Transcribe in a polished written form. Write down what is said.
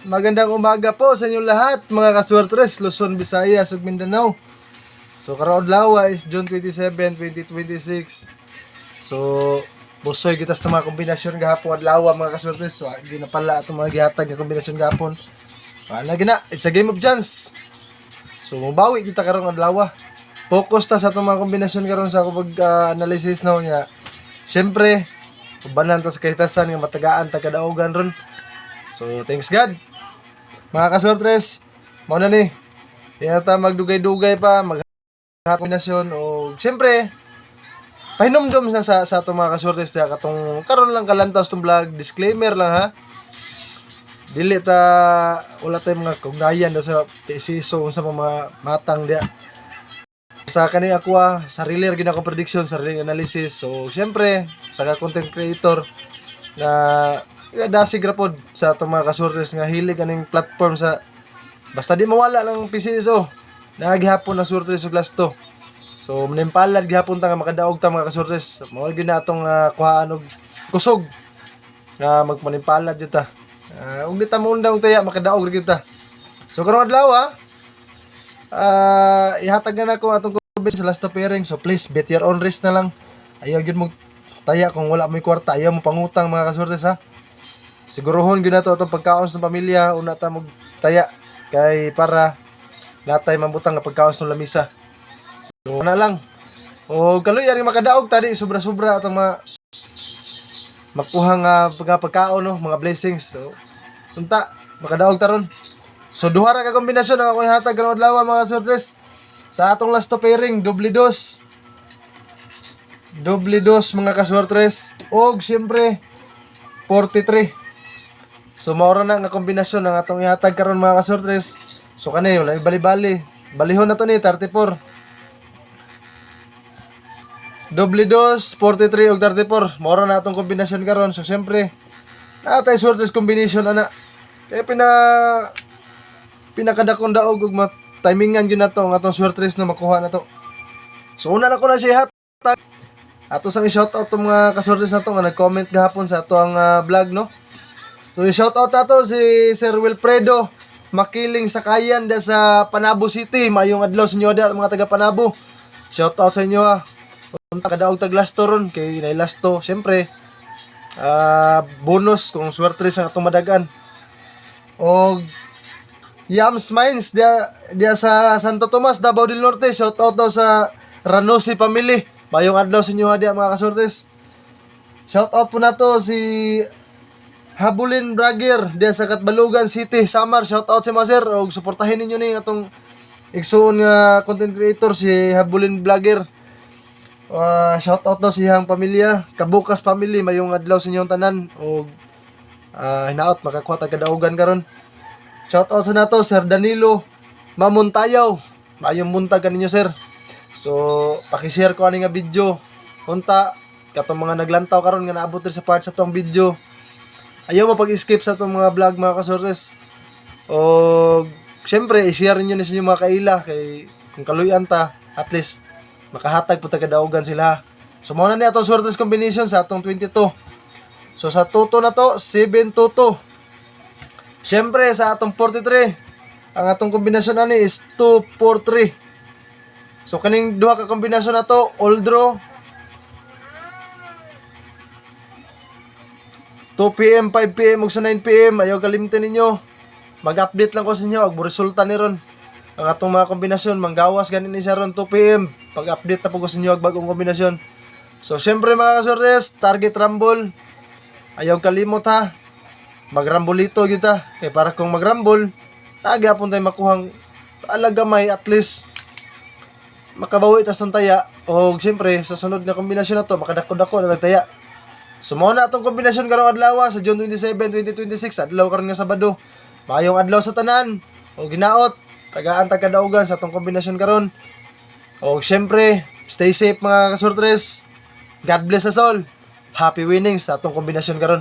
Magandang umaga po sa inyong lahat, mga kaswertres, Luzon, Visayas, ug Mindanao. So karon adlaw is June 27, 2026. So busoy kita sa mga kombinasyon gahapon adlaw mga kaswertres. So hindi na pala atong mga gihatag nga kombinasyon gahapon. Wala gina, it's a game of chance. So mabawi kita karon adlaw. Focus ta sa atong mga kombinasyon karon sa akong pag-analysis na niya. Siyempre, ubanan ta sa kahitasan nga matagaan ta kadaogan ron. So thanks God. Mga kaswertres, mao na ni. Di na ta magdugay-dugay pa, kombinasyon o siyempre pahinomdom na sa atong mga kaswertres ya katong karon lang kalantaw tong vlog, disclaimer lang ha. Dili ta wala tay mga kugnayan sa isiso unsa mga matang dia. Sa kani ako sarili ra gid ako prediction, sarili analysis. So siyempre sa content creator na dasig ra pod sa atong mga kaswertres nga hilig aning platform sa basta di mawala lang PCSO. Nagihapon na surtres og lasto. So manimpalad gihapon ta nga makadaog ta mga kasurtres. Mao gyud na atong kuhaan og kusog nga magmanimpalad jud ta. Ug di ta muundang taya makadaog gyud ta. So karong adlaw ihatag na nako atong comment sa last pairing. So please bet your own risk na lang. Ayaw gyud mo taya kung wala mo kwarta, ayaw mo pangutang mga kasurtres ha. Sigurohon gyud nato atong pagkaon sa pamilya una ta mo taya kay para latay mambutang nga pagkaon sa lamisa. So na lang. O kaloy ari makadaog tadi sobra-sobra atong makuha nga pagkaon no, mga blessings. So unta makadaog taron. So duha ra ka kombinasyon ang akong ihatag karong adlaw mga kaswertres. Sa atong last pairing doble dos. Doble dos mga kaswertres og siyempre 43. So maura na nga kombinasyon ang atong ihatag karon mga kaswertres. So kanay wala bali-bali. Balihon na to ni 34. Doble dos, 43 ug 34. Maura na atong kombinasyon karon. So siyempre natay swertres combination ana. Kaya pinakadakon daog ug timingan gyud nato ang atong swertres na makuha na to. So una na ko na siya hatag. Ato sang i-shoutout tong mga kaswertres nato nga nag-comment gahapon sa ato ang vlog no. So i-shoutout nato si Sir Wilfredo Makiling Sakayan da sa Panabo City. Mayong adlaw sa inyo da mga taga Panabo. Shoutout sa inyo ha. Punta kadaog tag lasto ron kay nay lasto. Syempre bonus kung swertres ang atong madagan. Og Yams Mines dia sa Santo Tomas, Davao del Norte. Shoutout daw sa Ranosi family. Mayong adlaw sa inyo ha dia mga kaswertres. Shoutout po nato si Habulin Bragger dia sa Katbalugan City, Samar. Shout out si Maser og suportahin ninyo ni atong igsoon nga content creator si Habulin Bragger. Shout out daw sa iyang pamilya, Kabukas family. Mayong adlaw sa inyong tanan og hinaot makakuha ta kadaugan karon. Shout out sa nato Sir Danilo Mamuntayaw. Mayong buntag kaninyo sir. So paki-share ko ani nga video. Unta katong mga naglantaw karon nga naabot sa part sa tong video. Ayaw mo pag-skip sa itong mga vlog mga kaswertres. O syempre i-share niyo na sa inyong mga kaila kay kung kaluyan ta at least makahatag po tagadaugan sila. So muna ni atong swertres combination sa atong 22. So sa toto na to 7 toto. Syempre sa atong 43 ang atong kombinasyon ani is 2 4 3. So kaning duha ka kombinasyon na to all draw 2 PM, 5 PM ug sa 9 PM. Ayaw kalimtin ninyo. Mag-update lang ko sa inyo og resulta ni ron. Ang atong mga kombinasyon manggawas ganin ni siya ron 2 PM. Pag-update ta po ko sa inyo og bagong kombinasyon. So syempre mga kaswertres, target rumble. Ayaw kalimot ha. Magrambulito gyud ta. Kay para kung magrambol, nagyapon tay makuhang alagamay at least makabawi ta sa taya. Og syempre sa sunod na kombinasyon na to makadako-dako na taya. So mo na atong kombinasyon karong adlaw sa June 27, 2026, adlaw karon nga Sabado. Mayong adlaw sa tanan. O ginaot, tagaan ta kadaugan sa atong kombinasyon karon. O syempre, stay safe mga kaswertres. God bless us all. Happy winnings sa atong kombinasyon karon.